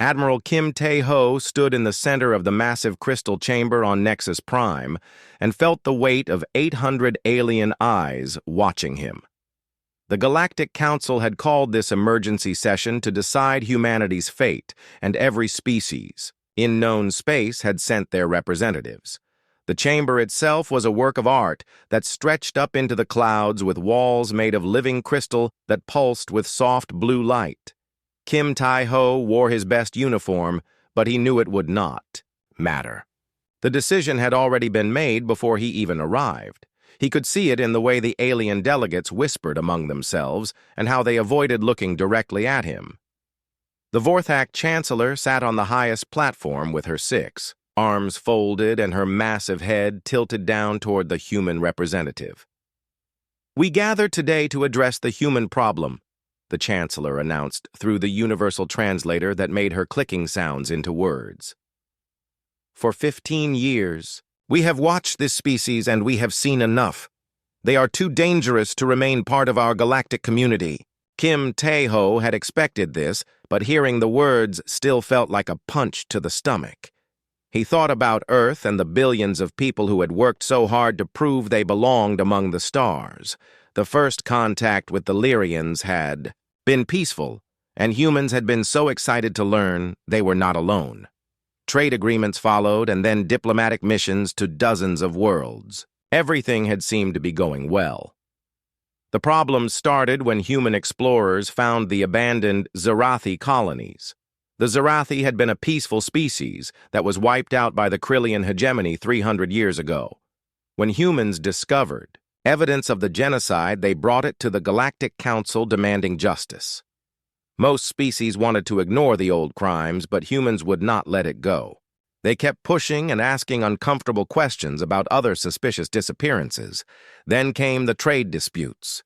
Admiral Kim Tae-ho stood in the center of the massive crystal chamber on Nexus Prime and felt the weight of 800 alien eyes watching him. The Galactic Council had called this emergency session to decide humanity's fate, and every species in known space had sent their representatives. The chamber itself was a work of art that stretched up into the clouds with walls made of living crystal that pulsed with soft blue light. Kim Tae-ho wore his best uniform, but he knew it would not matter. The decision had already been made before he even arrived. He could see it in the way the alien delegates whispered among themselves and how they avoided looking directly at him. The Vorthak Chancellor sat on the highest platform with her 6 arms folded and her massive head tilted down toward the human representative. "We gather today to address the human problem," the Chancellor announced through the universal translator that made her clicking sounds into words. "For 15 years, we have watched this species and we have seen enough. They are too dangerous to remain part of our galactic community." Kim Tae-ho had expected this, but hearing the words still felt like a punch to the stomach. He thought about Earth and the billions of people who had worked so hard to prove they belonged among the stars. The first contact with the Lyrians had been peaceful, and humans had been so excited to learn they were not alone. Trade agreements followed, and then diplomatic missions to dozens of worlds. Everything had seemed to be going well. The problems started when human explorers found the abandoned Zarathi colonies. The Zarathi had been a peaceful species that was wiped out by the Krillian hegemony 300 years ago. When humans discovered evidence of the genocide, they brought it to the Galactic Council demanding justice. Most species wanted to ignore the old crimes, but humans would not let it go. They kept pushing and asking uncomfortable questions about other suspicious disappearances. Then came the trade disputes.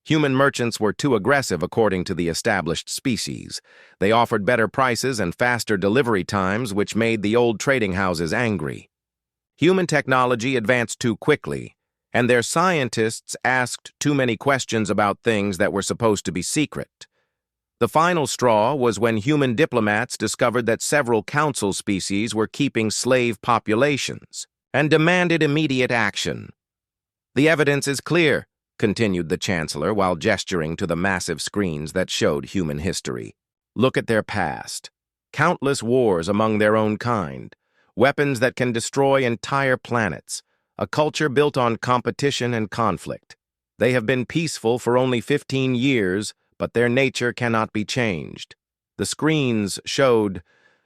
Human merchants were too aggressive according to the established species. They offered better prices and faster delivery times, which made the old trading houses angry. Human technology advanced too quickly, and their scientists asked too many questions about things that were supposed to be secret. The final straw was when human diplomats discovered that several council species were keeping slave populations and demanded immediate action. "The evidence is clear," continued the Chancellor while gesturing to the massive screens that showed human history. "Look at their past. Countless wars among their own kind, weapons that can destroy entire planets, a culture built on competition and conflict. They have been peaceful for only 15 years, but their nature cannot be changed." The screens showed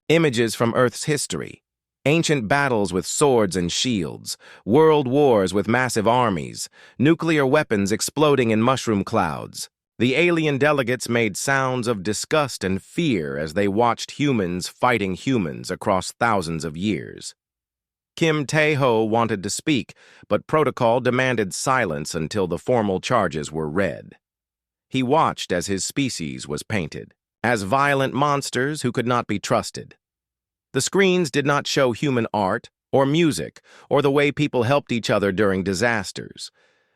images from Earth's history. Ancient battles with swords and shields, world wars with massive armies, nuclear weapons exploding in mushroom clouds. The alien delegates made sounds of disgust and fear as they watched humans fighting humans across thousands of years. Kim Tae-ho wanted to speak, but protocol demanded silence until the formal charges were read. He watched as his species was painted as violent monsters who could not be trusted. The screens did not show human art or music or the way people helped each other during disasters.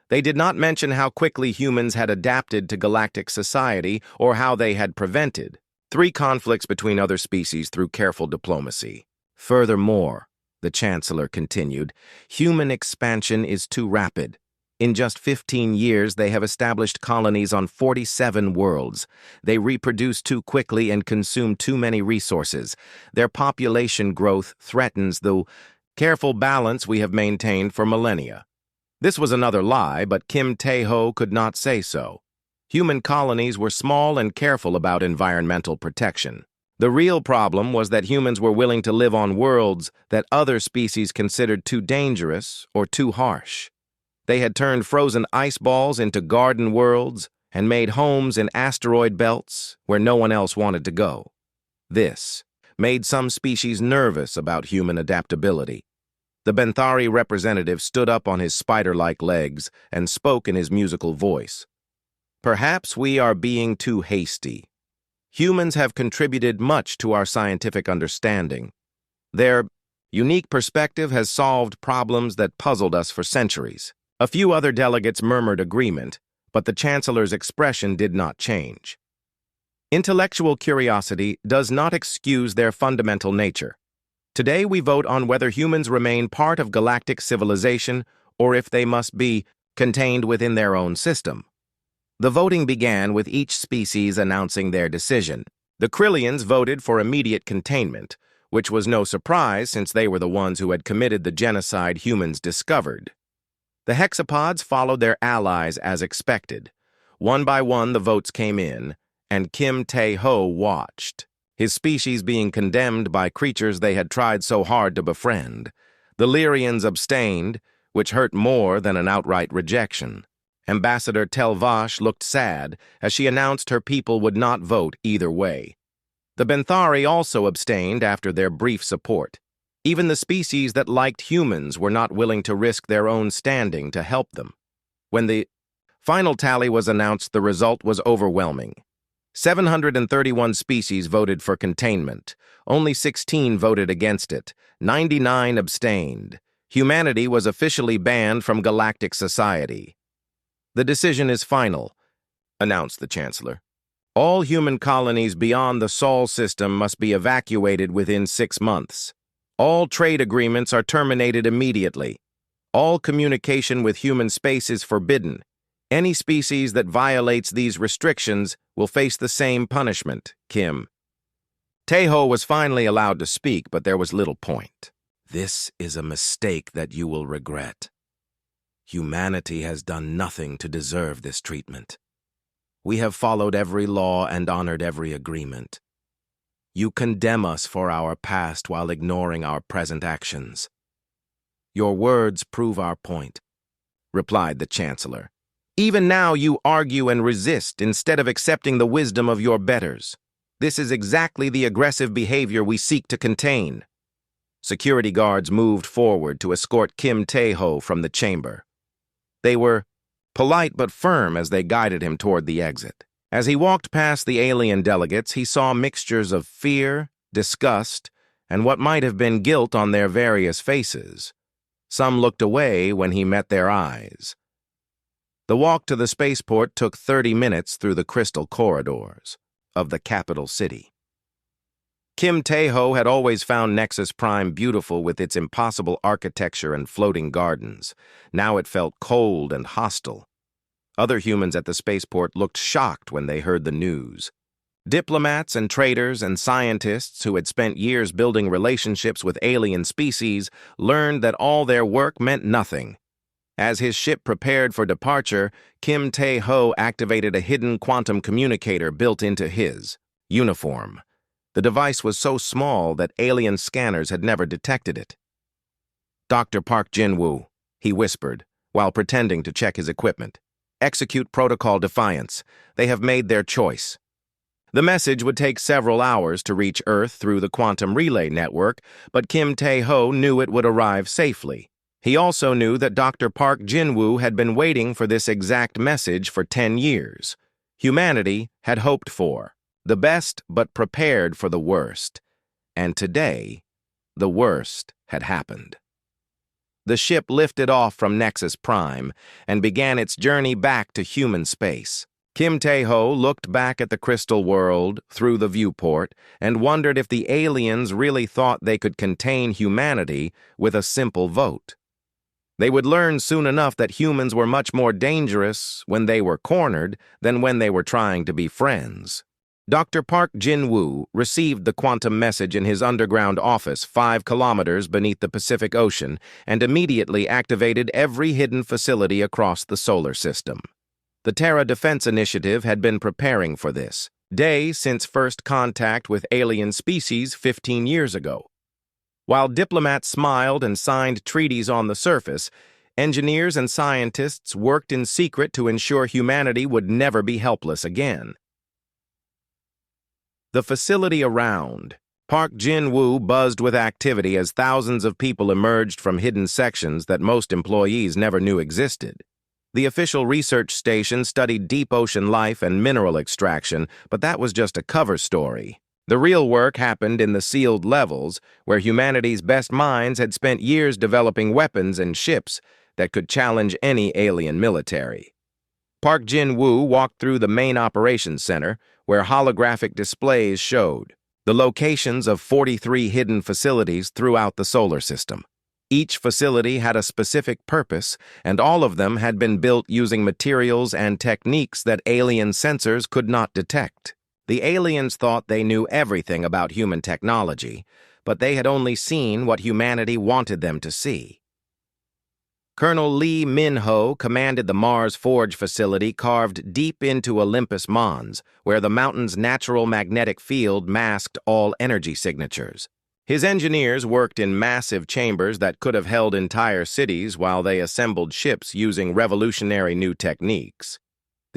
They did not mention how quickly humans had adapted to galactic society or how they had prevented 3 conflicts between other species through careful diplomacy. Furthermore, the Chancellor continued, human expansion is too rapid. In just 15 years, they have established colonies on 47 worlds. They reproduce too quickly and consume too many resources. Their population growth threatens the careful balance we have maintained for millennia. This was another lie, but Kim Tae-ho could not say so. Human colonies were small and careful about environmental protection. The real problem was that humans were willing to live on worlds that other species considered too dangerous or too harsh. They had turned frozen ice balls into garden worlds and made homes in asteroid belts where no one else wanted to go. This made some species nervous about human adaptability. The Benthari representative stood up on his spider-like legs and spoke in his musical voice. "Perhaps we are being too hasty. Humans have contributed much to our scientific understanding. Their unique perspective has solved problems that puzzled us for centuries." A few other delegates murmured agreement, but the Chancellor's expression did not change. Intellectual curiosity does not excuse their fundamental nature. Today we vote on whether humans remain part of galactic civilization or if they must be contained within their own system. The voting began with each species announcing their decision. The Krillians voted for immediate containment, which was no surprise since they were the ones who had committed the genocide humans discovered. The hexapods followed their allies as expected. One by one the votes came in, and Kim Tae-ho watched, his species being condemned by creatures they had tried so hard to befriend. The Lyrians abstained, which hurt more than an outright rejection. Ambassador Telvash looked sad as she announced her people would not vote either way. The Benthari also abstained after their brief support. Even the species that liked humans were not willing to risk their own standing to help them. When the final tally was announced, the result was overwhelming. 731 species voted for containment. Only 16 voted against it. 99 abstained. Humanity was officially banned from galactic society. "The decision is final," announced the Chancellor. "All human colonies beyond the Sol system must be evacuated within 6 months. All trade agreements are terminated immediately. All communication with human space is forbidden. Any species that violates these restrictions will face the same punishment." Kim Tae-ho was finally allowed to speak, but there was little point. "This is a mistake that you will regret. Humanity has done nothing to deserve this treatment. We have followed every law and honored every agreement. You condemn us for our past while ignoring our present actions. Your words prove our point," replied the Chancellor. "Even now you argue and resist instead of accepting the wisdom of your betters. This is exactly the aggressive behavior we seek to contain." Security guards moved forward to escort Kim Tae-ho from the chamber. They were polite but firm as they guided him toward the exit. As he walked past the alien delegates, he saw mixtures of fear, disgust, and what might have been guilt on their various faces. Some looked away when he met their eyes. The walk to the spaceport took 30 minutes through the crystal corridors of the capital city. Kim Tae-ho had always found Nexus Prime beautiful with its impossible architecture and floating gardens. Now it felt cold and hostile. Other humans at the spaceport looked shocked when they heard the news. Diplomats and traders and scientists who had spent years building relationships with alien species learned that all their work meant nothing. As his ship prepared for departure, Kim Tae-ho activated a hidden quantum communicator built into his uniform. The device was so small that alien scanners had never detected it. "Dr. Park Jin-woo," he whispered, while pretending to check his equipment. "Execute Protocol Defiance. They have made their choice." The message would take several hours to reach Earth through the quantum relay network, but Kim Tae-ho knew it would arrive safely. He also knew that Dr. Park Jin-woo had been waiting for this exact message for 10 years. Humanity had hoped for the best but prepared for the worst. And today, the worst had happened. The ship lifted off from Nexus Prime and began its journey back to human space. Kim Tae-ho looked back at the crystal world through the viewport and wondered if the aliens really thought they could contain humanity with a simple vote. They would learn soon enough that humans were much more dangerous when they were cornered than when they were trying to be friends. Dr. Park Jin-woo received the quantum message in his underground office 5 kilometers beneath the Pacific Ocean and immediately activated every hidden facility across the solar system. The Terra Defense Initiative had been preparing for this day since first contact with alien species 15 years ago. While diplomats smiled and signed treaties on the surface, engineers and scientists worked in secret to ensure humanity would never be helpless again. The facility around Park Jin-woo buzzed with activity as thousands of people emerged from hidden sections that most employees never knew existed. The official research station studied deep ocean life and mineral extraction, but that was just a cover story. The real work happened in the sealed levels, where humanity's best minds had spent years developing weapons and ships that could challenge any alien military. Park Jin-woo walked through the main operations center, where holographic displays showed the locations of 43 hidden facilities throughout the solar system. Each facility had a specific purpose, and all of them had been built using materials and techniques that alien sensors could not detect. The aliens thought they knew everything about human technology, but they had only seen what humanity wanted them to see. Colonel Lee Min-ho commanded the Mars Forge facility carved deep into Olympus Mons, where the mountain's natural magnetic field masked all energy signatures. His engineers worked in massive chambers that could have held entire cities while they assembled ships using revolutionary new techniques.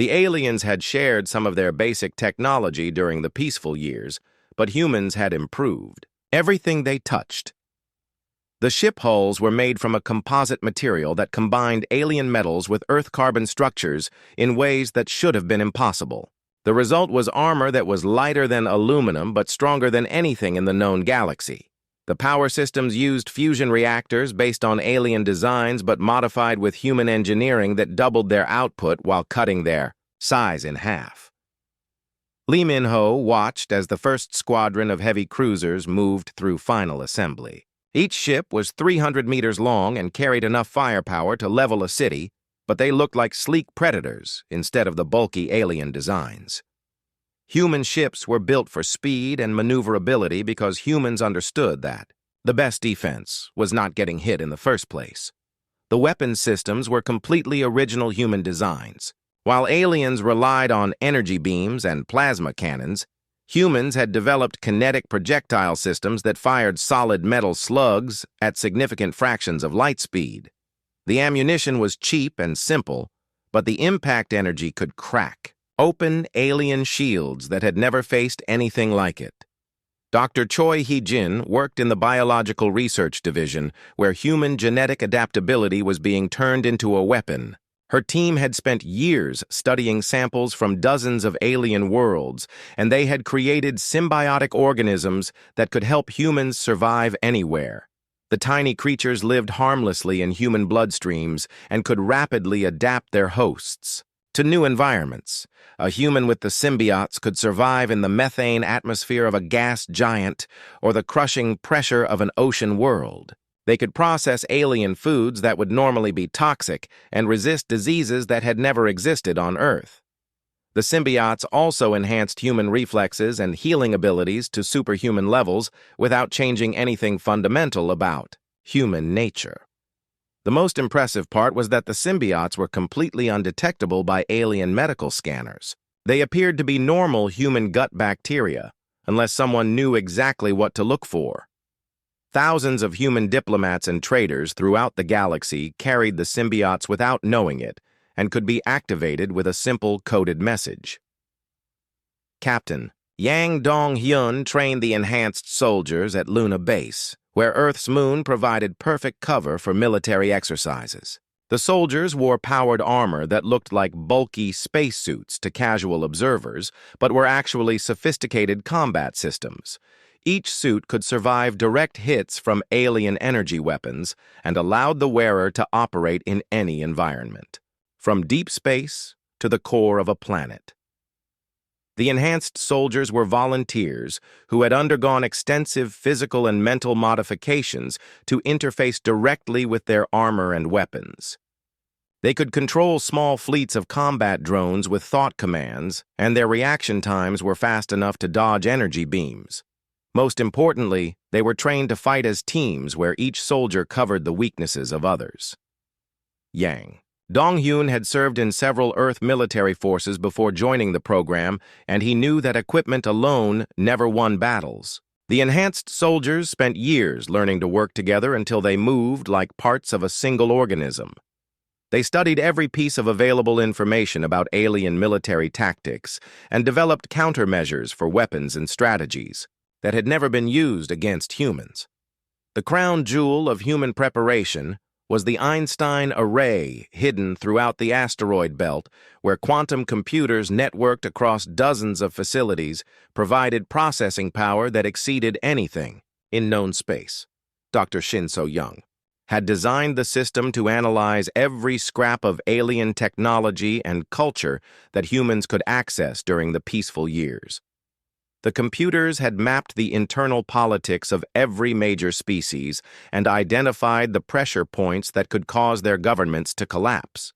The aliens had shared some of their basic technology during the peaceful years, but humans had improved everything they touched. The ship hulls were made from a composite material that combined alien metals with Earth carbon structures in ways that should have been impossible. The result was armor that was lighter than aluminum but stronger than anything in the known galaxy. The power systems used fusion reactors based on alien designs but modified with human engineering that doubled their output while cutting their size in half. Lee Min-ho watched as the first squadron of heavy cruisers moved through final assembly. Each ship was 300 meters long and carried enough firepower to level a city, but they looked like sleek predators instead of the bulky alien designs. Human ships were built for speed and maneuverability because humans understood that the best defense was not getting hit in the first place. The weapons systems were completely original human designs. While aliens relied on energy beams and plasma cannons, humans had developed kinetic projectile systems that fired solid metal slugs at significant fractions of light speed. The ammunition was cheap and simple, but the impact energy could crack open alien shields that had never faced anything like it. Dr. Choi Hee-jin worked in the Biological Research Division, where human genetic adaptability was being turned into a weapon. Her team had spent years studying samples from dozens of alien worlds, and they had created symbiotic organisms that could help humans survive anywhere. The tiny creatures lived harmlessly in human bloodstreams and could rapidly adapt their hosts to new environments. A human with the symbiotes could survive in the methane atmosphere of a gas giant or the crushing pressure of an ocean world. They could process alien foods that would normally be toxic and resist diseases that had never existed on Earth. The symbiotes also enhanced human reflexes and healing abilities to superhuman levels without changing anything fundamental about human nature. The most impressive part was that the symbiotes were completely undetectable by alien medical scanners. They appeared to be normal human gut bacteria, unless someone knew exactly what to look for. Thousands of human diplomats and traders throughout the galaxy carried the symbiotes without knowing it and could be activated with a simple coded message. Captain Yang Dong-hyun trained the enhanced soldiers at Luna Base, where Earth's moon provided perfect cover for military exercises. The soldiers wore powered armor that looked like bulky spacesuits to casual observers, but were actually sophisticated combat systems. Each suit could survive direct hits from alien energy weapons and allowed the wearer to operate in any environment, from deep space to the core of a planet. The enhanced soldiers were volunteers who had undergone extensive physical and mental modifications to interface directly with their armor and weapons. They could control small fleets of combat drones with thought commands, and their reaction times were fast enough to dodge energy beams. Most importantly, they were trained to fight as teams where each soldier covered the weaknesses of others. Yang Dong-hyun had served in several Earth military forces before joining the program, and he knew that equipment alone never won battles. The enhanced soldiers spent years learning to work together until they moved like parts of a single organism. They studied every piece of available information about alien military tactics and developed countermeasures for weapons and strategies that had never been used against humans. The crown jewel of human preparation was the Einstein Array hidden throughout the asteroid belt, where quantum computers networked across dozens of facilities provided processing power that exceeded anything in known space. Dr. Shin So-young, had designed the system to analyze every scrap of alien technology and culture that humans could access during the peaceful years. The computers had mapped the internal politics of every major species and identified the pressure points that could cause their governments to collapse.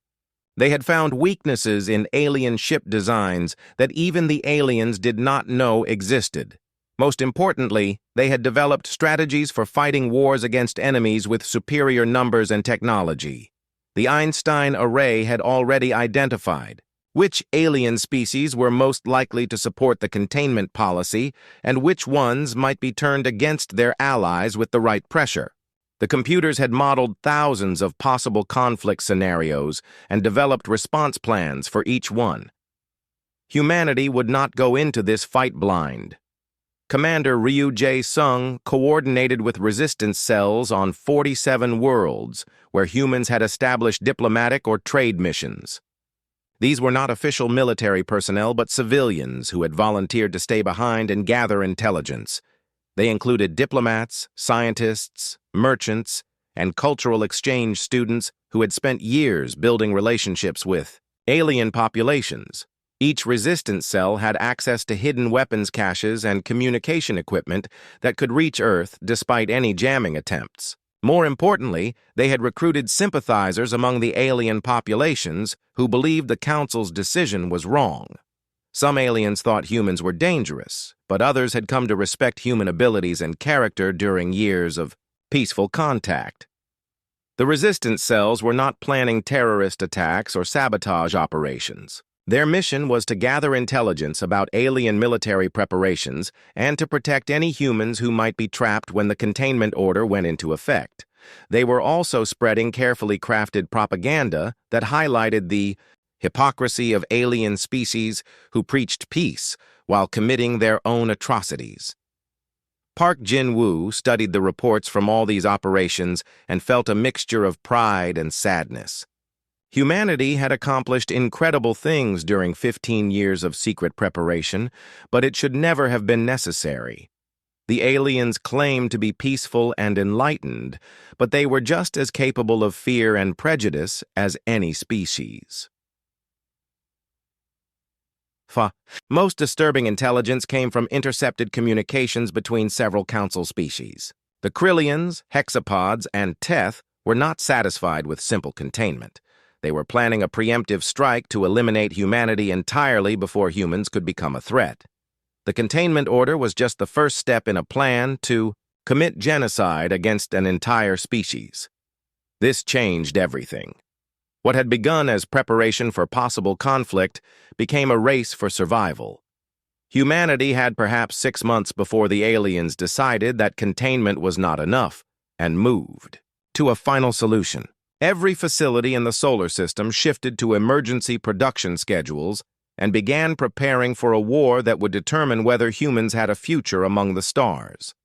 They had found weaknesses in alien ship designs that even the aliens did not know existed. Most importantly, they had developed strategies for fighting wars against enemies with superior numbers and technology. The Einstein array had already identified which alien species were most likely to support the containment policy and which ones might be turned against their allies with the right pressure. The computers had modeled thousands of possible conflict scenarios and developed response plans for each one. Humanity would not go into this fight blind. Commander Ryu J. Sung coordinated with resistance cells on 47 worlds where humans had established diplomatic or trade missions. These were not official military personnel but civilians who had volunteered to stay behind and gather intelligence. They included diplomats, scientists, merchants, and cultural exchange students who had spent years building relationships with alien populations. Each resistance cell had access to hidden weapons caches and communication equipment that could reach Earth despite any jamming attempts. More importantly, they had recruited sympathizers among the alien populations who believed the Council's decision was wrong. Some aliens thought humans were dangerous, but others had come to respect human abilities and character during years of peaceful contact. The resistance cells were not planning terrorist attacks or sabotage operations. Their mission was to gather intelligence about alien military preparations and to protect any humans who might be trapped when the containment order went into effect. They were also spreading carefully crafted propaganda that highlighted the hypocrisy of alien species who preached peace while committing their own atrocities. Park Jin-woo studied the reports from all these operations and felt a mixture of pride and sadness. Humanity had accomplished incredible things during 15 years of secret preparation, but it should never have been necessary. The aliens claimed to be peaceful and enlightened, but they were just as capable of fear and prejudice as any species. Most disturbing intelligence came from intercepted communications between several Council species. The Krillians, Hexapods, and Teth were not satisfied with simple containment. They were planning a preemptive strike to eliminate humanity entirely before humans could become a threat. The containment order was just the first step in a plan to commit genocide against an entire species. This changed everything. What had begun as preparation for possible conflict became a race for survival. Humanity had perhaps 6 months before the aliens decided that containment was not enough and moved to a final solution. Every facility in the solar system shifted to emergency production schedules and began preparing for a war that would determine whether humans had a future among the stars.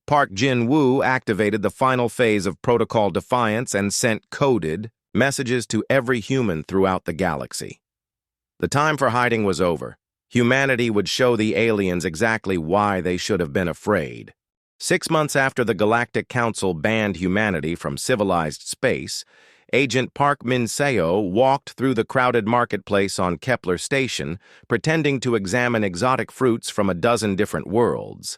Park Jin-woo activated the final phase of Protocol Defiance and sent coded messages to every human throughout the galaxy. The time for hiding was over. Humanity would show the aliens exactly why they should have been afraid. 6 months after the Galactic Council banned humanity from civilized space, Agent Park Min-seo walked through the crowded marketplace on Kepler Station, pretending to examine exotic fruits from a dozen different worlds.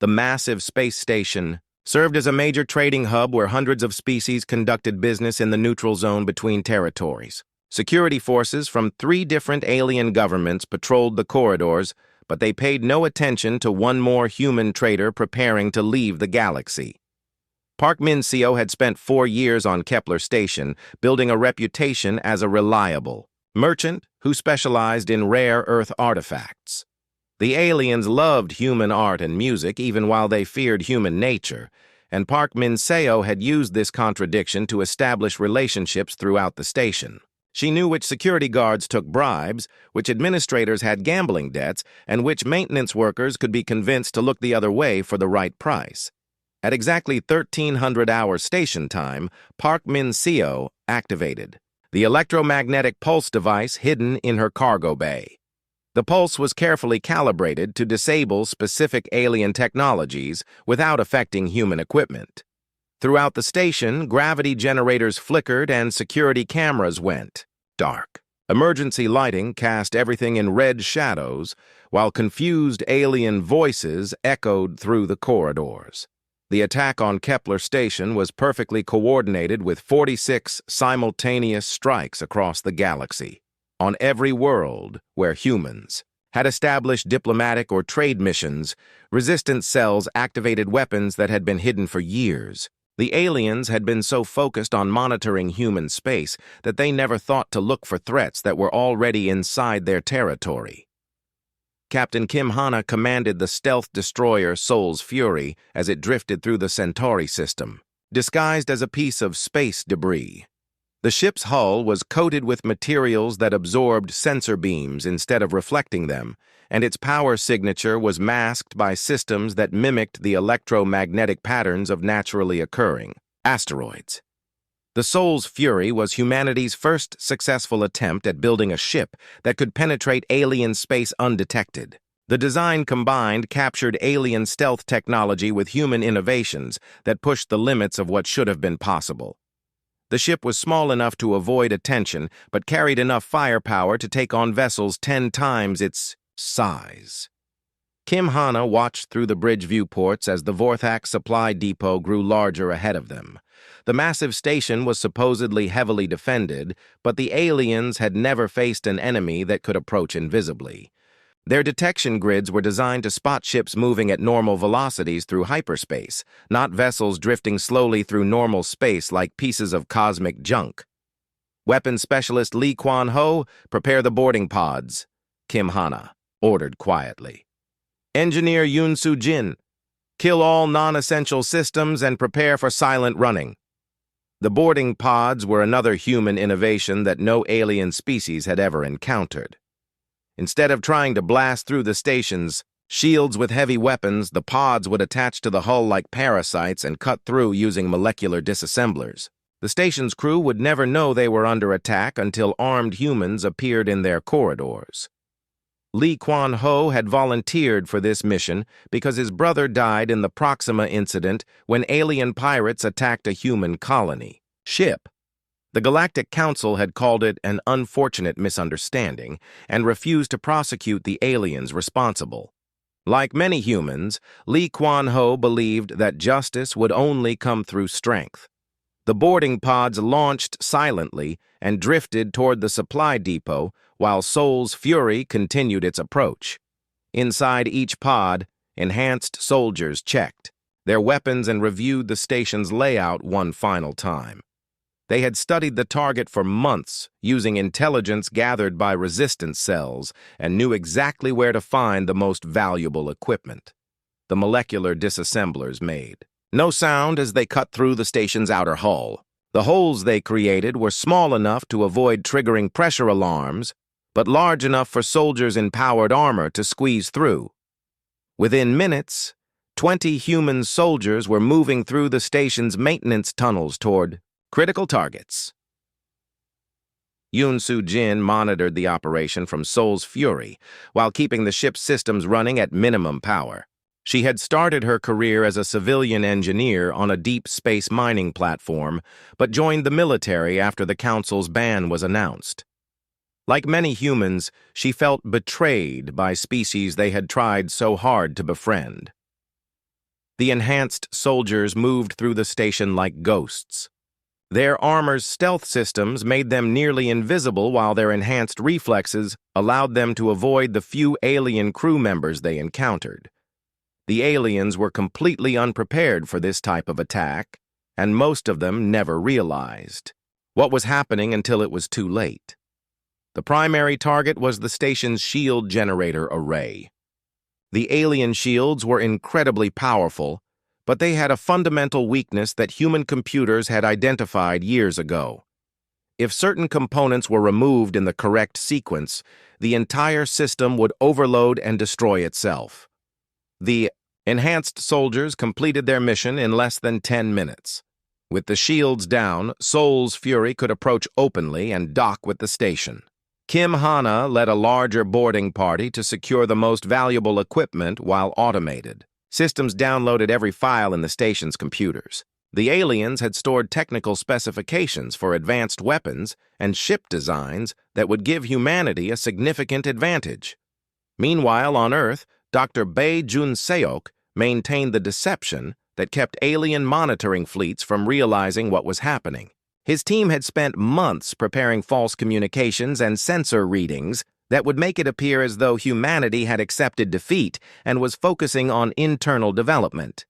The massive space station served as a major trading hub where hundreds of species conducted business in the neutral zone between territories. Security forces from 3 different alien governments patrolled the corridors, but they paid no attention to one more human trader preparing to leave the galaxy. Park Min-seo had spent 4 years on Kepler Station, building a reputation as a reliable merchant who specialized in rare Earth artifacts. The aliens loved human art and music even while they feared human nature, and Park Min-seo had used this contradiction to establish relationships throughout the station. She knew which security guards took bribes, which administrators had gambling debts, and which maintenance workers could be convinced to look the other way for the right price. At exactly 1300-hour station time, Park Min-seo activated the electromagnetic pulse device hidden in her cargo bay. The pulse was carefully calibrated to disable specific alien technologies without affecting human equipment. Throughout the station, gravity generators flickered and security cameras went dark. Emergency lighting cast everything in red shadows, while confused alien voices echoed through the corridors. The attack on Kepler Station was perfectly coordinated with 46 simultaneous strikes across the galaxy, on every world where humans had established diplomatic or trade missions. Resistance cells activated weapons that had been hidden for years. The aliens had been so focused on monitoring human space that they never thought to look for threats that were already inside their territory. Captain Kim Hana commanded the stealth destroyer Sol's Fury as it drifted through the Centauri system, disguised as a piece of space debris. The ship's hull was coated with materials that absorbed sensor beams instead of reflecting them, and its power signature was masked by systems that mimicked the electromagnetic patterns of naturally occurring asteroids. The Sol's Fury was humanity's first successful attempt at building a ship that could penetrate alien space undetected. The design combined captured alien stealth technology with human innovations that pushed the limits of what should have been possible. The ship was small enough to avoid attention, but carried enough firepower to take on vessels 10 times its size. Kim Hana watched through the bridge viewports as the Vorthak supply depot grew larger ahead of them. The massive station was supposedly heavily defended, but the aliens had never faced an enemy that could approach invisibly. Their detection grids were designed to spot ships moving at normal velocities through hyperspace, not vessels drifting slowly through normal space like pieces of cosmic junk. Weapons Specialist Lee Kwan-ho, prepare the boarding pods, Kim Hana ordered quietly. Engineer Yoon Soo-jin, kill all non-essential systems and prepare for silent running. The boarding pods were another human innovation that no alien species had ever encountered. Instead of trying to blast through the station's shields with heavy weapons, the pods would attach to the hull like parasites and cut through using molecular disassemblers. The station's crew would never know they were under attack until armed humans appeared in their corridors. Lee Kwan-ho had volunteered for this mission because his brother died in the Proxima incident when alien pirates attacked a human colony ship. The Galactic Council had called it an unfortunate misunderstanding and refused to prosecute the aliens responsible. Like many humans, Lee Kwan-ho believed that justice would only come through strength. The boarding pods launched silently and drifted toward the supply depot while Sol's Fury continued its approach. Inside each pod, enhanced soldiers checked their weapons and reviewed the station's layout one final time. They had studied the target for months using intelligence gathered by resistance cells and knew exactly where to find the most valuable equipment. The molecular disassemblers made no sound as they cut through the station's outer hull. The holes they created were small enough to avoid triggering pressure alarms, but large enough for soldiers in powered armor to squeeze through. Within minutes, 20 human soldiers were moving through the station's maintenance tunnels toward critical targets. Yoon Soo-jin monitored the operation from Sol's Fury while keeping the ship's systems running at minimum power. She had started her career as a civilian engineer on a deep space mining platform, but joined the military after the Council's ban was announced. Like many humans, she felt betrayed by species they had tried so hard to befriend. The enhanced soldiers moved through the station like ghosts. Their armor's stealth systems made them nearly invisible, while their enhanced reflexes allowed them to avoid the few alien crew members they encountered. The aliens were completely unprepared for this type of attack, and most of them never realized what was happening until it was too late. The primary target was the station's shield generator array. The alien shields were incredibly powerful, but they had a fundamental weakness that human computers had identified years ago. If certain components were removed in the correct sequence, the entire system would overload and destroy itself. The enhanced soldiers completed their mission in less than 10 minutes. With the shields down, Sol's Fury could approach openly and dock with the station. Kim Hana led a larger boarding party to secure the most valuable equipment while automated. Systems downloaded every file in the station's computers. The aliens had stored technical specifications for advanced weapons and ship designs that would give humanity a significant advantage. Meanwhile, on Earth, Dr. Bae Jun-seok maintained the deception that kept alien monitoring fleets from realizing what was happening. His team had spent months preparing false communications and sensor readings that would make it appear as though humanity had accepted defeat and was focusing on internal development.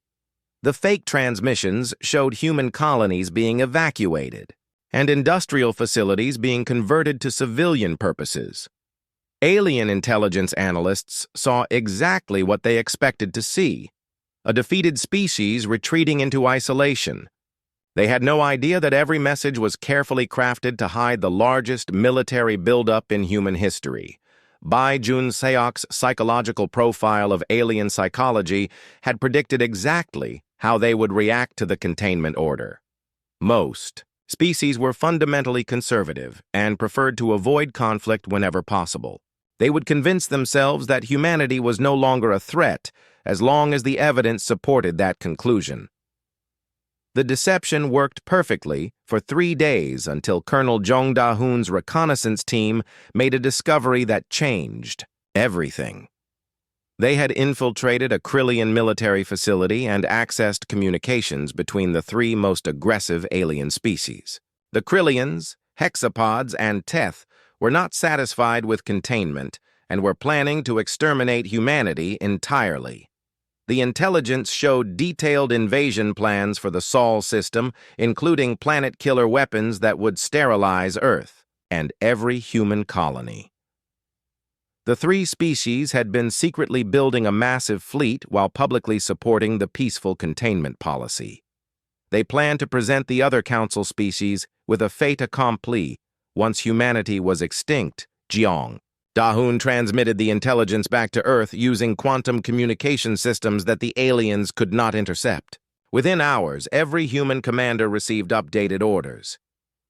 The fake transmissions showed human colonies being evacuated and industrial facilities being converted to civilian purposes. Alien intelligence analysts saw exactly what they expected to see: a defeated species retreating into isolation. They had no idea that every message was carefully crafted to hide the largest military buildup in human history. Bae Jun-seok's psychological profile of alien psychology had predicted exactly how they would react to the containment order. Most species were fundamentally conservative and preferred to avoid conflict whenever possible. They would convince themselves that humanity was no longer a threat as long as the evidence supported that conclusion. The deception worked perfectly for 3 days until Colonel Jong Da-hoon's reconnaissance team made a discovery that changed everything. They had infiltrated a Krillian military facility and accessed communications between the 3 most aggressive alien species. The Krillians, hexapods, and Teth were not satisfied with containment and were planning to exterminate humanity entirely. The intelligence showed detailed invasion plans for the Sol system, including planet-killer weapons that would sterilize Earth and every human colony. The 3 species had been secretly building a massive fleet while publicly supporting the peaceful containment policy. They planned to present the other Council species with a fait accompli once humanity was extinct. Jeong Da-hoon transmitted the intelligence back to Earth using quantum communication systems that the aliens could not intercept. Within hours, every human commander received updated orders.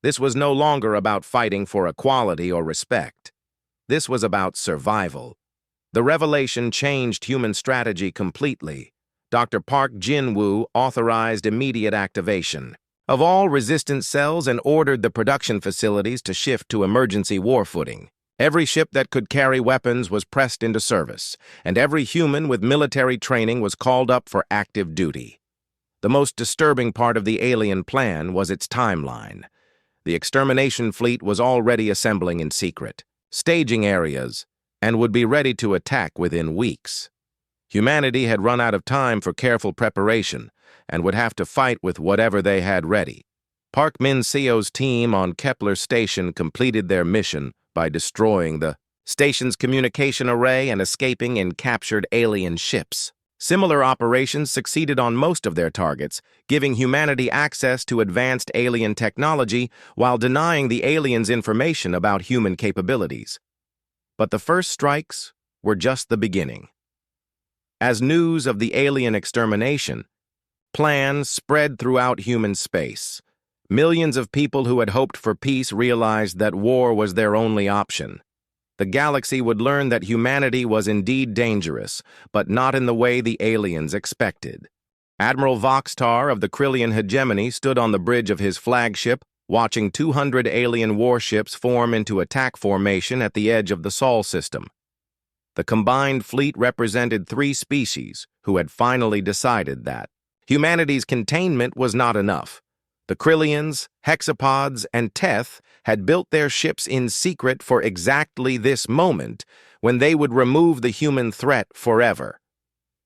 This was no longer about fighting for equality or respect. This was about survival. The revelation changed human strategy completely. Dr. Park Jin-woo authorized immediate activation of all resistance cells and ordered the production facilities to shift to emergency war footing. Every ship that could carry weapons was pressed into service, and every human with military training was called up for active duty. The most disturbing part of the alien plan was its timeline. The extermination fleet was already assembling in secret, staging areas, and would be ready to attack within weeks. Humanity had run out of time for careful preparation and would have to fight with whatever they had ready. Park Min-seo's team on Kepler Station completed their mission by destroying the station's communication array and escaping in captured alien ships. Similar operations succeeded on most of their targets, giving humanity access to advanced alien technology while denying the aliens information about human capabilities. But the first strikes were just the beginning. As news of the alien extermination plans spread throughout human space, millions of people who had hoped for peace realized that war was their only option. The galaxy would learn that humanity was indeed dangerous, but not in the way the aliens expected. Admiral Voxtar of the Krillian hegemony stood on the bridge of his flagship, watching 200 alien warships form into attack formation at the edge of the Sol system. The combined fleet represented 3 species who had finally decided that humanity's containment was not enough. The Krillians, hexapods, and Teth had built their ships in secret for exactly this moment, when they would remove the human threat forever.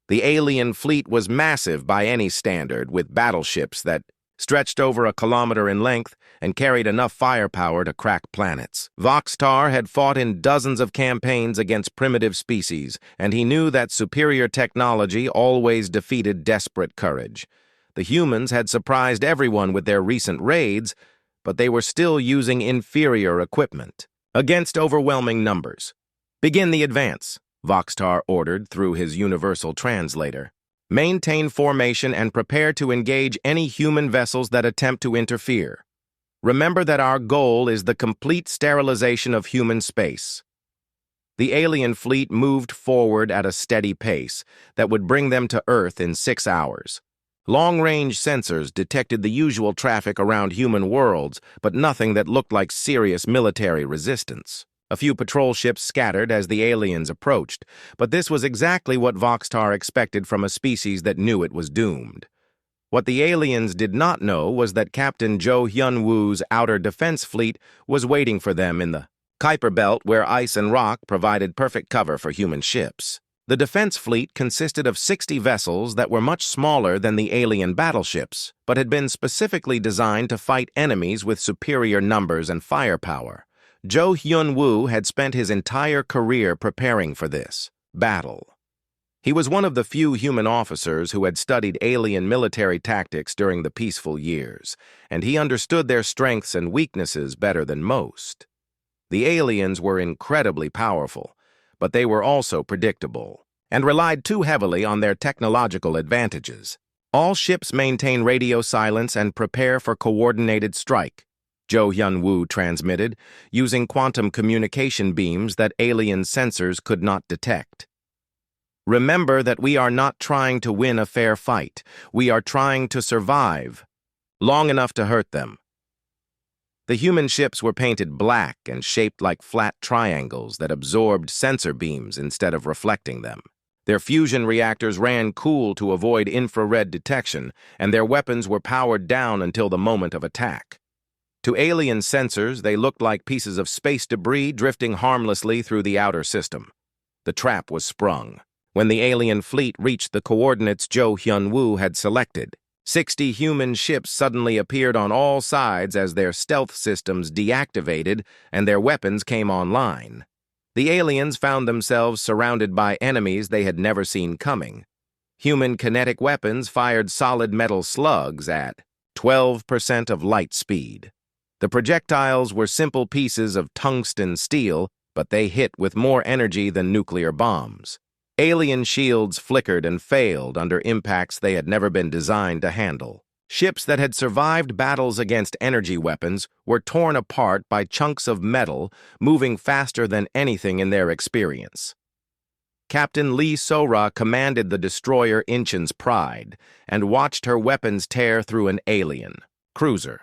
The alien fleet was massive by any standard, with battleships that stretched over a kilometer in length and carried enough firepower to crack planets. Voxtar had fought in dozens of campaigns against primitive species, and he knew that superior technology always defeated desperate courage. The humans had surprised everyone with their recent raids, but they were still using inferior equipment. Against overwhelming numbers, "Begin the advance," Voxtar ordered through his universal translator. "Maintain formation and prepare to engage any human vessels that attempt to interfere. Remember that our goal is the complete sterilization of human space." The alien fleet moved forward at a steady pace that would bring them to Earth in 6 hours. Long-range sensors detected the usual traffic around human worlds, but nothing that looked like serious military resistance. A few patrol ships scattered as the aliens approached, but this was exactly what Voxtar expected from a species that knew it was doomed. What the aliens did not know was that Captain Jo Hyun-woo's outer defense fleet was waiting for them in the Kuiper Belt, where ice and rock provided perfect cover for human ships. The defense fleet consisted of 60 vessels that were much smaller than the alien battleships, but had been specifically designed to fight enemies with superior numbers and firepower. Jo Hyun-woo had spent his entire career preparing for this battle. He was one of the few human officers who had studied alien military tactics during the peaceful years, and he understood their strengths and weaknesses better than most. The aliens were incredibly powerful, but they were also predictable, and relied too heavily on their technological advantages. All ships maintain radio silence and prepare for coordinated strike, Jo Hyun-woo transmitted, using quantum communication beams that alien sensors could not detect. Remember that we are not trying to win a fair fight. We are trying to survive, long enough to hurt them. The human ships were painted black and shaped like flat triangles that absorbed sensor beams instead of reflecting them. Their fusion reactors ran cool to avoid infrared detection, and their weapons were powered down until the moment of attack. To alien sensors, they looked like pieces of space debris drifting harmlessly through the outer system. The trap was sprung. When the alien fleet reached the coordinates Jo Hyun-woo had selected, 60 human ships suddenly appeared on all sides as their stealth systems deactivated and their weapons came online. The aliens found themselves surrounded by enemies they had never seen coming. Human kinetic weapons fired solid metal slugs at 12% of light speed. The projectiles were simple pieces of tungsten steel, but they hit with more energy than nuclear bombs. Alien shields flickered and failed under impacts they had never been designed to handle. Ships that had survived battles against energy weapons were torn apart by chunks of metal, moving faster than anything in their experience. Captain Lee So-ra commanded the destroyer Incheon's Pride and watched her weapons tear through an alien cruiser,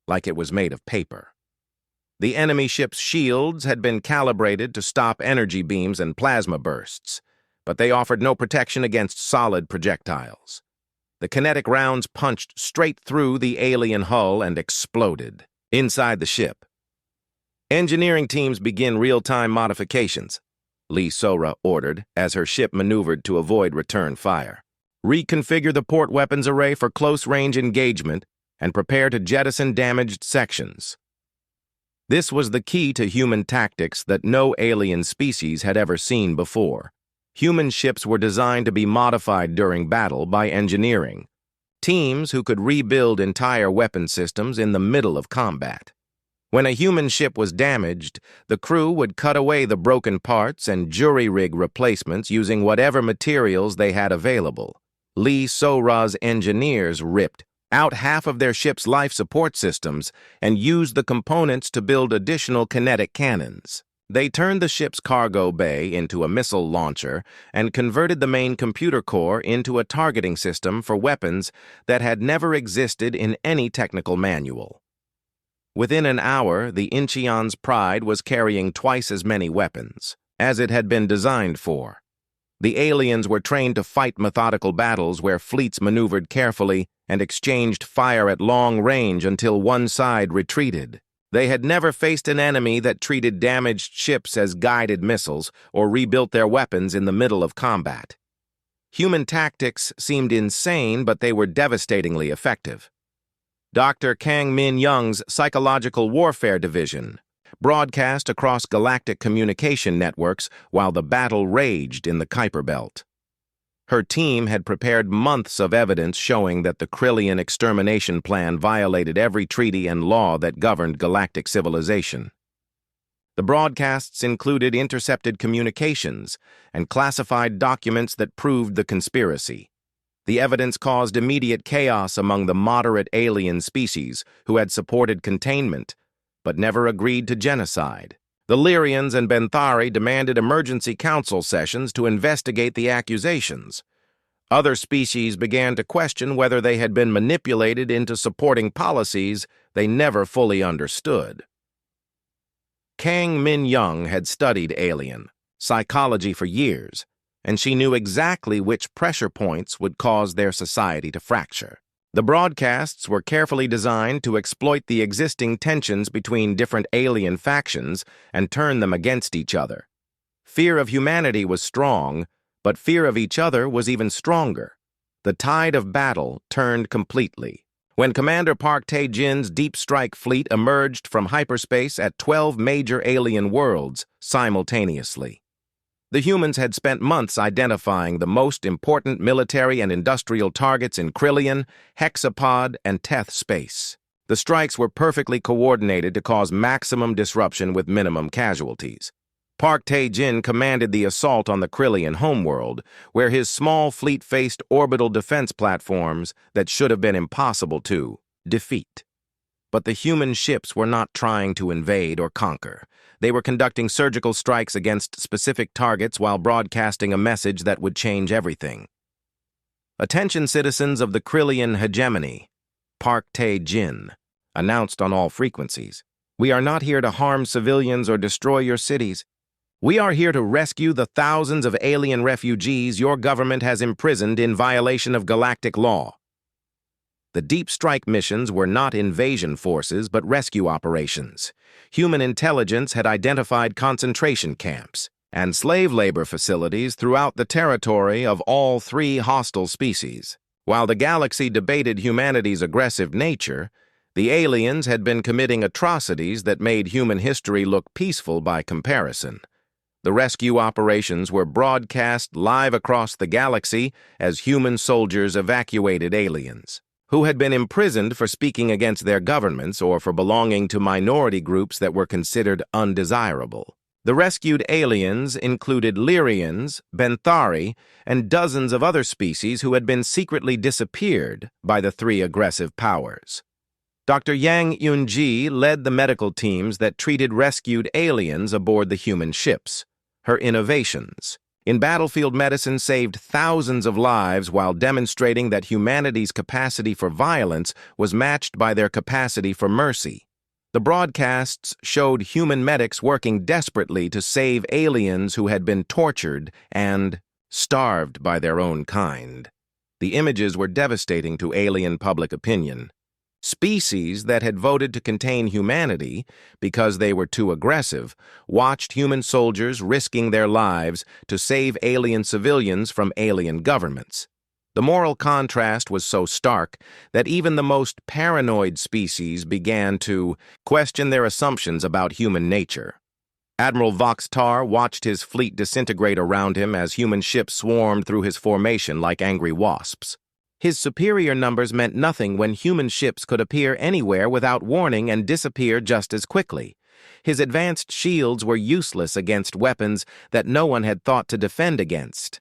like it was made of paper. The enemy ship's shields had been calibrated to stop energy beams and plasma bursts, but they offered no protection against solid projectiles. The kinetic rounds punched straight through the alien hull and exploded inside the ship. Engineering teams begin real-time modifications, Lee So-ra ordered as her ship maneuvered to avoid return fire. Reconfigure the port weapons array for close-range engagement and prepare to jettison damaged sections. This was the key to human tactics that no alien species had ever seen before. Human ships were designed to be modified during battle by engineering, teams who could rebuild entire weapon systems in the middle of combat. When a human ship was damaged, the crew would cut away the broken parts and jury-rig replacements using whatever materials they had available. Lee So-ra's engineers ripped out half of their ship's life support systems and used the components to build additional kinetic cannons. They turned the ship's cargo bay into a missile launcher and converted the main computer core into a targeting system for weapons that had never existed in any technical manual. Within an hour, the Incheon's Pride was carrying twice as many weapons as it had been designed for. The aliens were trained to fight methodical battles where fleets maneuvered carefully and exchanged fire at long range until one side retreated. They had never faced an enemy that treated damaged ships as guided missiles or rebuilt their weapons in the middle of combat. Human tactics seemed insane, but they were devastatingly effective. Dr. Kang Min-young's Psychological Warfare Division broadcast across galactic communication networks while the battle raged in the Kuiper Belt. Her team had prepared months of evidence showing that the Krillian extermination plan violated every treaty and law that governed galactic civilization. The broadcasts included intercepted communications and classified documents that proved the conspiracy. The evidence caused immediate chaos among the moderate alien species who had supported containment, but never agreed to genocide. The Lyrians and Benthari demanded emergency council sessions to investigate the accusations. Other species began to question whether they had been manipulated into supporting policies they never fully understood. Kang Min-young had studied alien psychology for years, and she knew exactly which pressure points would cause their society to fracture. The broadcasts were carefully designed to exploit the existing tensions between different alien factions and turn them against each other. Fear of humanity was strong, but fear of each other was even stronger. The tide of battle turned completely when Commander Park Tae-jin's Deep Strike fleet emerged from hyperspace at 12 major alien worlds simultaneously. The humans had spent months identifying the most important military and industrial targets in Krillian, Hexapod, and Teth space. The strikes were perfectly coordinated to cause maximum disruption with minimum casualties. Park Tae-jin commanded the assault on the Krillian homeworld, where his small fleet faced orbital defense platforms that should have been impossible to defeat. But the human ships were not trying to invade or conquer. They were conducting surgical strikes against specific targets while broadcasting a message that would change everything. Attention citizens of the Krillian hegemony, Park Tae-jin announced on all frequencies. We are not here to harm civilians or destroy your cities. We are here to rescue the thousands of alien refugees your government has imprisoned in violation of galactic law. The Deep Strike missions were not invasion forces but rescue operations. Human intelligence had identified concentration camps and slave labor facilities throughout the territory of all three hostile species. While the galaxy debated humanity's aggressive nature, the aliens had been committing atrocities that made human history look peaceful by comparison. The rescue operations were broadcast live across the galaxy as human soldiers evacuated aliens who had been imprisoned for speaking against their governments or for belonging to minority groups that were considered undesirable. The rescued aliens included Lyrians, Benthari, and dozens of other species who had been secretly disappeared by the three aggressive powers. Dr. Yang Yun-ji led the medical teams that treated rescued aliens aboard the human ships. Her innovations in battlefield medicine saved thousands of lives while demonstrating that humanity's capacity for violence was matched by their capacity for mercy. The broadcasts showed human medics working desperately to save aliens who had been tortured and starved by their own kind. The images were devastating to alien public opinion. Species that had voted to contain humanity because they were too aggressive watched human soldiers risking their lives to save alien civilians from alien governments. The moral contrast was so stark that even the most paranoid species began to question their assumptions about human nature. Admiral Voxtar watched his fleet disintegrate around him as human ships swarmed through his formation like angry wasps. His superior numbers meant nothing when human ships could appear anywhere without warning and disappear just as quickly. His advanced shields were useless against weapons that no one had thought to defend against.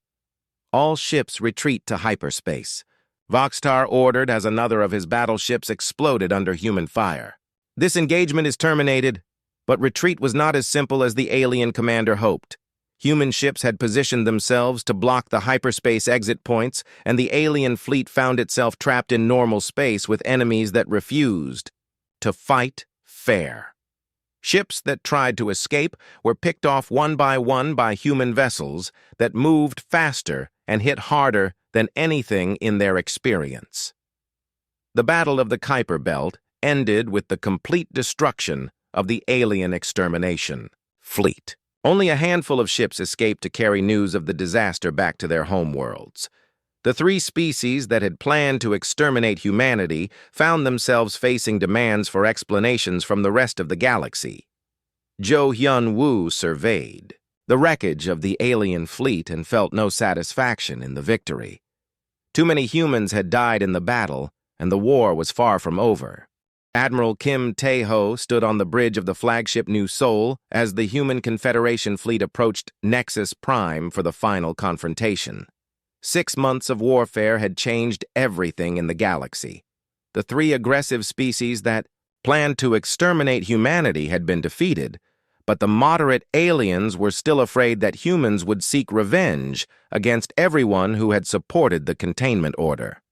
All ships retreat to hyperspace, Voxtar ordered as another of his battleships exploded under human fire. This engagement is terminated, but retreat was not as simple as the alien commander hoped. Human ships had positioned themselves to block the hyperspace exit points, and the alien fleet found itself trapped in normal space with enemies that refused to fight fair. Ships that tried to escape were picked off one by human vessels that moved faster and hit harder than anything in their experience. The Battle of the Kuiper Belt ended with the complete destruction of the alien extermination fleet. Only a handful of ships escaped to carry news of the disaster back to their homeworlds. The three species that had planned to exterminate humanity found themselves facing demands for explanations from the rest of the galaxy. Jo Hyun-woo surveyed the wreckage of the alien fleet and felt no satisfaction in the victory. Too many humans had died in the battle, and the war was far from over. Admiral Kim Tae-ho stood on the bridge of the flagship New Seoul as the human Confederation fleet approached Nexus Prime for the final confrontation. 6 months of warfare had changed everything in the galaxy. The three aggressive species that planned to exterminate humanity had been defeated, but the moderate aliens were still afraid that humans would seek revenge against everyone who had supported the containment order.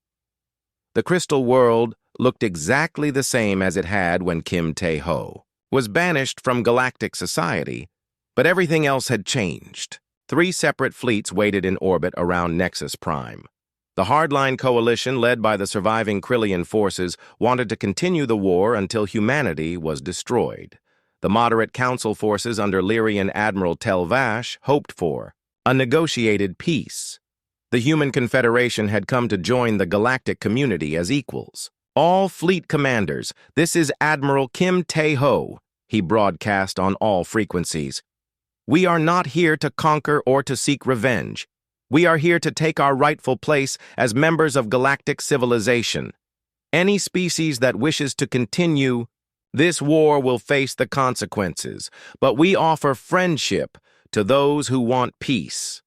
The crystal world looked exactly the same as it had when Kim Tae-ho was banished from galactic society, but everything else had changed. 3 separate fleets waited in orbit around Nexus Prime. The hardline coalition, led by the surviving Krillian forces, wanted to continue the war until humanity was destroyed. The moderate council forces under Lyrian Admiral Tel Vash hoped for a negotiated peace. The Human Confederation had come to join the galactic community as equals. All fleet commanders, this is Admiral Kim Tae-ho, he broadcast on all frequencies. We are not here to conquer or to seek revenge. We are here to take our rightful place as members of galactic civilization. Any species that wishes to continue this war will face the consequences, but we offer friendship to those who want peace.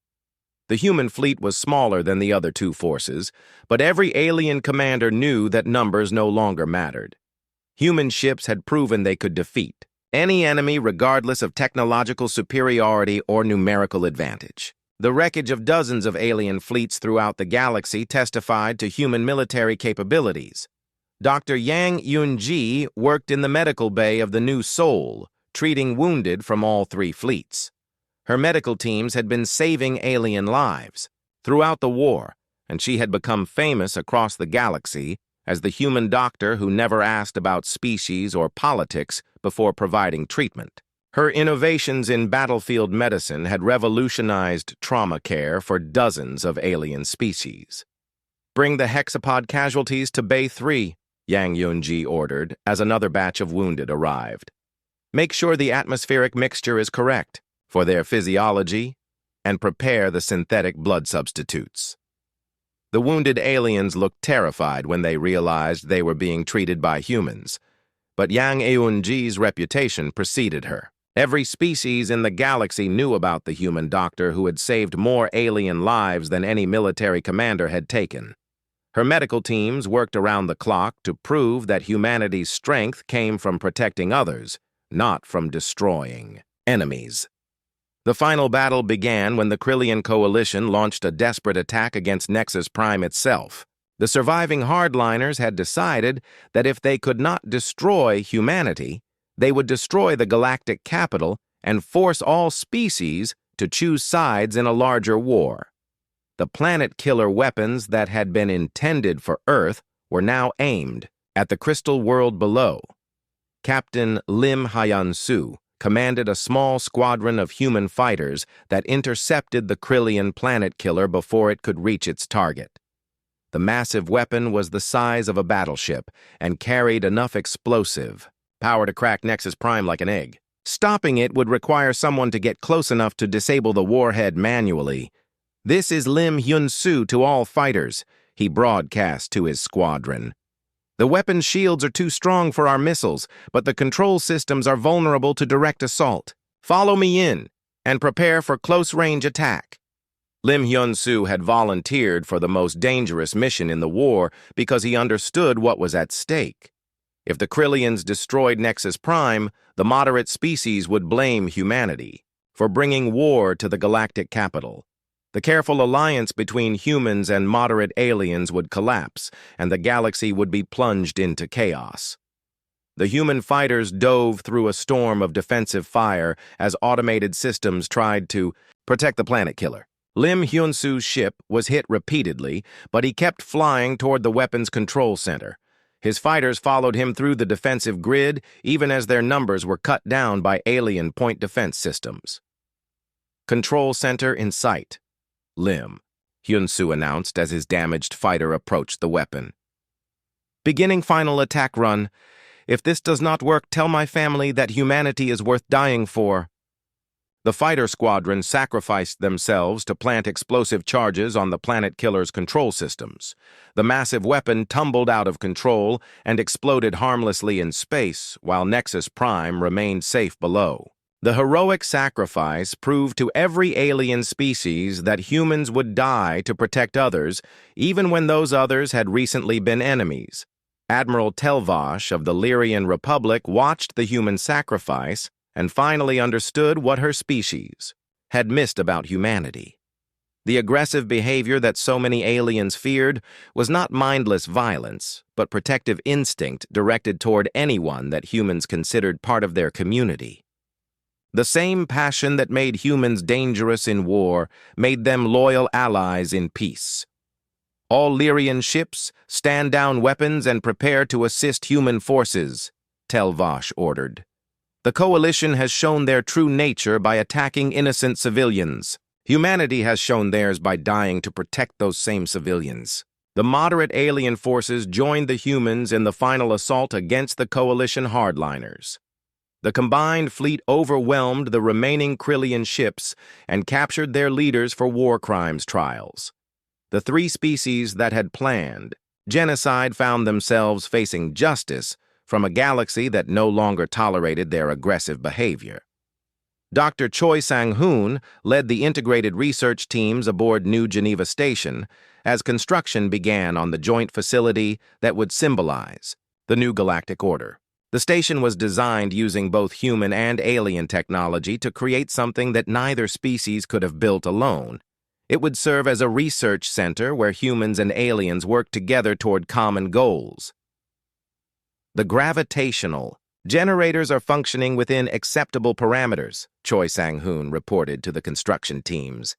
The human fleet was smaller than the other 2 forces, but every alien commander knew that numbers no longer mattered. Human ships had proven they could defeat any enemy regardless of technological superiority or numerical advantage. The wreckage of dozens of alien fleets throughout the galaxy testified to human military capabilities. Dr. Yang Yun-ji worked in the medical bay of the New Seoul, treating wounded from all 3 fleets. Her medical teams had been saving alien lives throughout the war, and she had become famous across the galaxy as the human doctor who never asked about species or politics before providing treatment. Her innovations in battlefield medicine had revolutionized trauma care for dozens of alien species. Bring the hexapod casualties to Bay 3, Yang Yun-ji ordered as another batch of wounded arrived. Make sure the atmospheric mixture is correct for their physiology and prepare the synthetic blood substitutes. The wounded aliens looked terrified when they realized they were being treated by humans, but Yang Eun-ji's reputation preceded her. Every species in the galaxy knew about the human doctor who had saved more alien lives than any military commander had taken. Her medical teams worked around the clock to prove that humanity's strength came from protecting others, not from destroying enemies. The final battle began when the Krillian coalition launched a desperate attack against Nexus Prime itself. The surviving hardliners had decided that if they could not destroy humanity, they would destroy the galactic capital and force all species to choose sides in a larger war. The planet-killer weapons that had been intended for Earth were now aimed at the crystal world below. Captain Lim Hyun-soo commanded a small squadron of human fighters that intercepted the Krillian planet killer before it could reach its target. The massive weapon was the size of a battleship and carried enough explosive power to crack Nexus Prime like an egg. Stopping it would require someone to get close enough to disable the warhead manually. This is Lim Hyun-soo to all fighters, he broadcast to his squadron. The weapon's shields are too strong for our missiles, but the control systems are vulnerable to direct assault. Follow me in and prepare for close-range attack. Lim Hyun-soo had volunteered for the most dangerous mission in the war because he understood what was at stake. If the Krillians destroyed Nexus Prime, the moderate species would blame humanity for bringing war to the galactic capital. The careful alliance between humans and moderate aliens would collapse, and the galaxy would be plunged into chaos. The human fighters dove through a storm of defensive fire as automated systems tried to protect the planet killer. Lim Hyun-soo's ship was hit repeatedly, but he kept flying toward the weapons control center. His fighters followed him through the defensive grid, even as their numbers were cut down by alien point defense systems. Control center in sight, Lim Hyun-soo announced as his damaged fighter approached the weapon. Beginning final attack run. If this does not work, tell my family that humanity is worth dying for. The fighter squadron sacrificed themselves to plant explosive charges on the planet killer's control systems. The massive weapon tumbled out of control and exploded harmlessly in space, while Nexus Prime remained safe below. The heroic sacrifice proved to every alien species that humans would die to protect others, even when those others had recently been enemies. Admiral Tel Vash of the Lyrian Republic watched the human sacrifice and finally understood what her species had missed about humanity. The aggressive behavior that so many aliens feared was not mindless violence, but protective instinct directed toward anyone that humans considered part of their community. The same passion that made humans dangerous in war made them loyal allies in peace. All Lyrian ships, stand down weapons and prepare to assist human forces, Telvash ordered. The coalition has shown their true nature by attacking innocent civilians. Humanity has shown theirs by dying to protect those same civilians. The moderate alien forces joined the humans in the final assault against the coalition hardliners. The combined fleet overwhelmed the remaining Krillian ships and captured their leaders for war crimes trials. The three species that had planned genocide found themselves facing justice from a galaxy that no longer tolerated their aggressive behavior. Dr. Choi Sang-hoon led the integrated research teams aboard New Geneva Station as construction began on the joint facility that would symbolize the new galactic order. The station was designed using both human and alien technology to create something that neither species could have built alone. It would serve as a research center where humans and aliens worked together toward common goals. The gravitational generators are functioning within acceptable parameters, Choi Sang-hoon reported to the construction teams.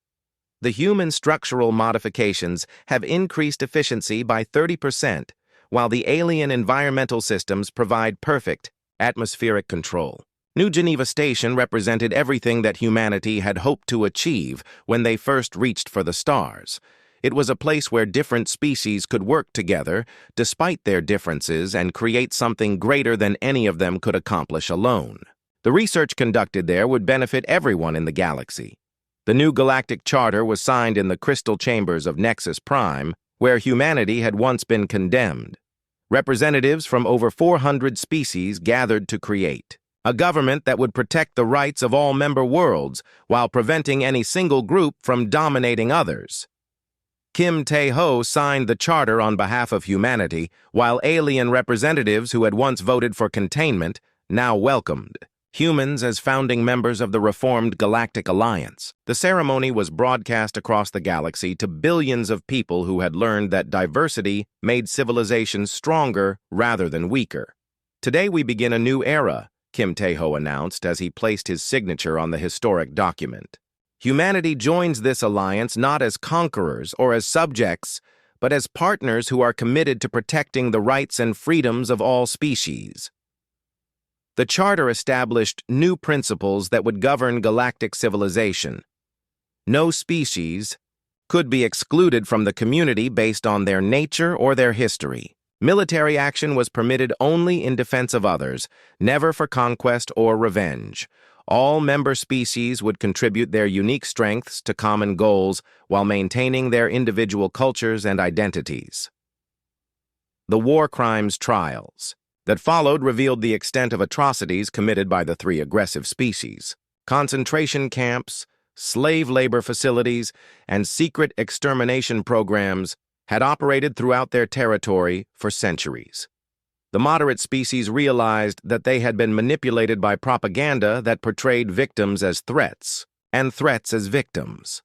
The human structural modifications have increased efficiency by 30%, while the alien environmental systems provide perfect atmospheric control. New Geneva Station represented everything that humanity had hoped to achieve when they first reached for the stars. It was a place where different species could work together, despite their differences, and create something greater than any of them could accomplish alone. The research conducted there would benefit everyone in the galaxy. The new galactic charter was signed in the crystal chambers of Nexus Prime, where humanity had once been condemned. Representatives from over 400 species gathered to create a government that would protect the rights of all member worlds while preventing any single group from dominating others. Kim Tae-ho signed the charter on behalf of humanity, while alien representatives who had once voted for containment now welcomed humans as founding members of the reformed Galactic Alliance. The ceremony was broadcast across the galaxy to billions of people who had learned that diversity made civilizations stronger rather than weaker. Today we begin a new era, Kim Tae-ho announced as he placed his signature on the historic document. Humanity joins this alliance not as conquerors or as subjects, but as partners who are committed to protecting the rights and freedoms of all species. The charter established new principles that would govern galactic civilization. No species could be excluded from the community based on their nature or their history. Military action was permitted only in defense of others, never for conquest or revenge. All member species would contribute their unique strengths to common goals while maintaining their individual cultures and identities. The war crimes trials that followed revealed the extent of atrocities committed by the three aggressive species. Concentration camps, slave labor facilities, and secret extermination programs had operated throughout their territory for centuries. The moderate species realized that they had been manipulated by propaganda that portrayed victims as threats and threats as victims.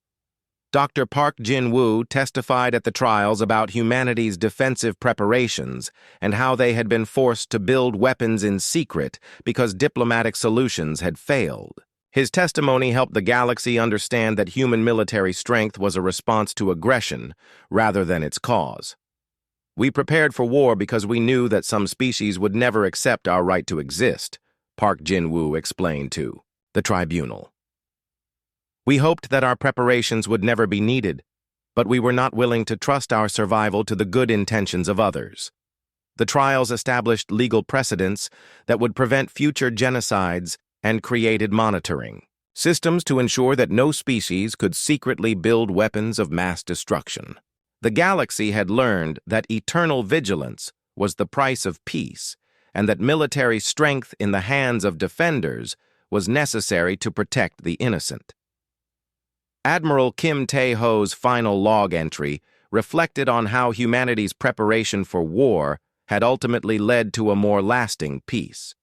Dr. Park Jin-woo testified at the trials about humanity's defensive preparations and how they had been forced to build weapons in secret because diplomatic solutions had failed. His testimony helped the galaxy understand that human military strength was a response to aggression rather than its cause. We prepared for war because we knew that some species would never accept our right to exist, Park Jin-woo explained to the tribunal. We hoped that our preparations would never be needed, but we were not willing to trust our survival to the good intentions of others. The trials established legal precedents that would prevent future genocides and created monitoring systems to ensure that no species could secretly build weapons of mass destruction. The galaxy had learned that eternal vigilance was the price of peace, and that military strength in the hands of defenders was necessary to protect the innocent. Admiral Kim Tae-ho's final log entry reflected on how humanity's preparation for war had ultimately led to a more lasting peace.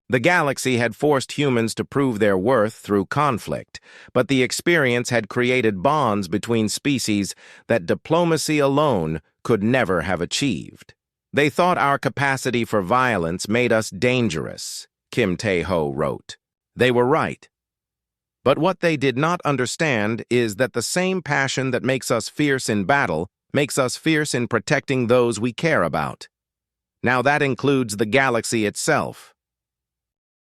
The galaxy had forced humans to prove their worth through conflict, but the experience had created bonds between species that diplomacy alone could never have achieved. They thought our capacity for violence made us dangerous, Kim Tae-ho wrote. They were right. But what they did not understand is that the same passion that makes us fierce in battle makes us fierce in protecting those we care about. Now that includes the galaxy itself.